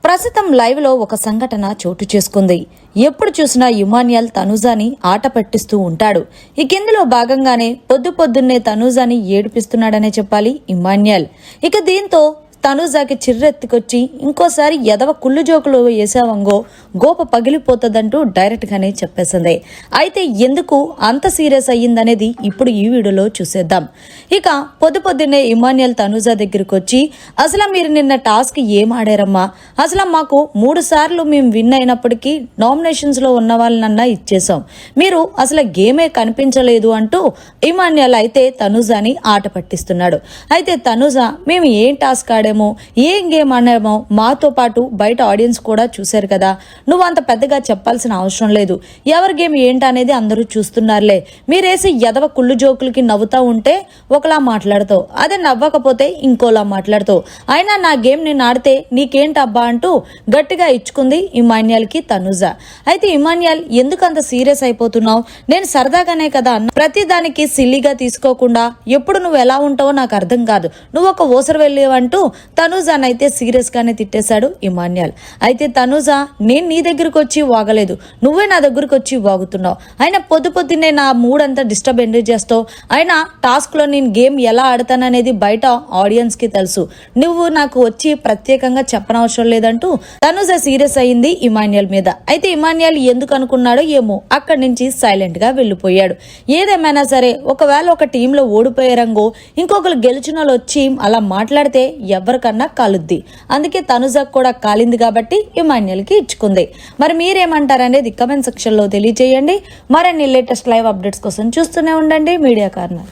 ప్రస్తుతం లైవ్ లో ఒక సంఘటన చోటు చేసుకుంది. ఎప్పుడు చూసినా ఇమాన్యుయల్ తనూజాని ఆట పట్టిస్తూ ఉంటాడు. ఈ కిందలో భాగంగానే పొద్దున్నే తనూజాని ఏడిపిస్తున్నాడనే చెప్పాలి ఇమాన్యుయల్. ఇక దీంతో తనూజాకి చిర్రెత్తికొచ్చి ఇంకోసారి ఎదవ కుళ్ళు జోకులు వేసావంగో గోప పగిలిపోతుందంటూ డైరెక్ట్ గానే చెప్పేసింది. అయితే ఎందుకు అంత సీరియస్ అయ్యిందనేది ఇప్పుడు ఈ వీడియోలో చూసేద్దాం. ఇక పొద్దున్నే ఇమాన్యుయల్ తనూజా దగ్గరికి వచ్చి, అసలు మీరు నిన్న టాస్క్ ఏం ఆడారమ్మా, అసలు మాకు 3 సార్లు మేము విన్ అయినప్పటికీ నామినేషన్స్ లో ఉన్న వాళ్ళనన్నా ఇచ్చేసాం, మీరు అసలు గేమే కనిపించలేదు అంటూ ఇమాన్యుయల్ అయితే తనూజాని ఆట పట్టిస్తున్నాడు. అయితే తనూజా, మేము ఏం టాస్క్ ఆడామో ఏం గేమ్ ఆడామో మాతో పాటు బయట ఆడియన్స్ కూడా చూశారు కదా, నువ్వు అంత పెద్దగా చెప్పాల్సిన అవసరం లేదు, ఎవరి గేమ్ ఏంటనేది అందరూ చూస్తున్నారులే, మీరేసి ఎదవ కుళ్ళు జోకులకి నవ్వుతా ఉంటే ఒకలా మాట్లాడతావు, అదే నవ్వకపోతే ఇంకోలా మాట్లాడతావు, అయినా నా గేమ్ నేను ఆడితే నీకేంటబ్బా అంటూ గట్టిగా ఇచ్చుకుంది ఇమాన్యుయల్ కి తనూజా. అయితే ఇమాన్యుయల్, ఎందుకు అంత సీరియస్ అయిపోతున్నావు, నేను సరదాగానే కదా అన్న, ప్రతి దానికి సిల్లీగా తీసుకోకుండా ఎప్పుడు నువ్వు ఎలా ఉంటావో నాకు అర్థం కాదు, నువ్వు ఒక ఓసరు వెళ్ళేవంటూ తనూజానైతే సీరియస్ గానే తిట్టేశాడు ఇమాన్యుయల్. అయితే తనూజా, నేను నీ దగ్గరకు వచ్చి వాగలేదు, నువ్వే నా దగ్గరకు వచ్చి వాగుతున్నావు, అయినా పొద్దున్నే నా మూడ్ అంతా డిస్టర్బ్ ఎందుకు చేస్తావు, అయినా టాస్క్ లో నేను గేమ్ ఎలా ఆడతాననేది బయట ఆడియన్స్ కి తెలుసు, నువ్వు నాకు వచ్చి ప్రత్యేకంగా చెప్పనవసరం లేదంటూ తనూజా సీరియస్ అయింది ఇమాన్యుయల్ మీద. అయితే ఇమాన్యుయల్ ఎందుకు అనుకున్నాడో ఏమో అక్కడి నుంచి సైలెంట్ గా వెళ్లిపోయాడు. ఏదేమైనా సరే, ఒకవేళ ఒక టీంలో ఓడిపోయారంగో ఇంకొకరు గెలిచిన వాళ్ళు వచ్చి అలా మాట్లాడితే ఎవరికన్నా కాలుద్ది, అందుకే తనూజాకు కూడా కాలింది కాబట్టి ఇమాన్యుయల్ కి ఇచ్చుకుంది. మరి మీరేమంటారనేది కమెంట్ సెక్షన్ లో తెలియజేయండి. మరిన్ని లేటెస్ట్ లైవ్ అప్డేట్స్ కోసం చూస్తూనే ఉండండి మీడియా కార్నర్.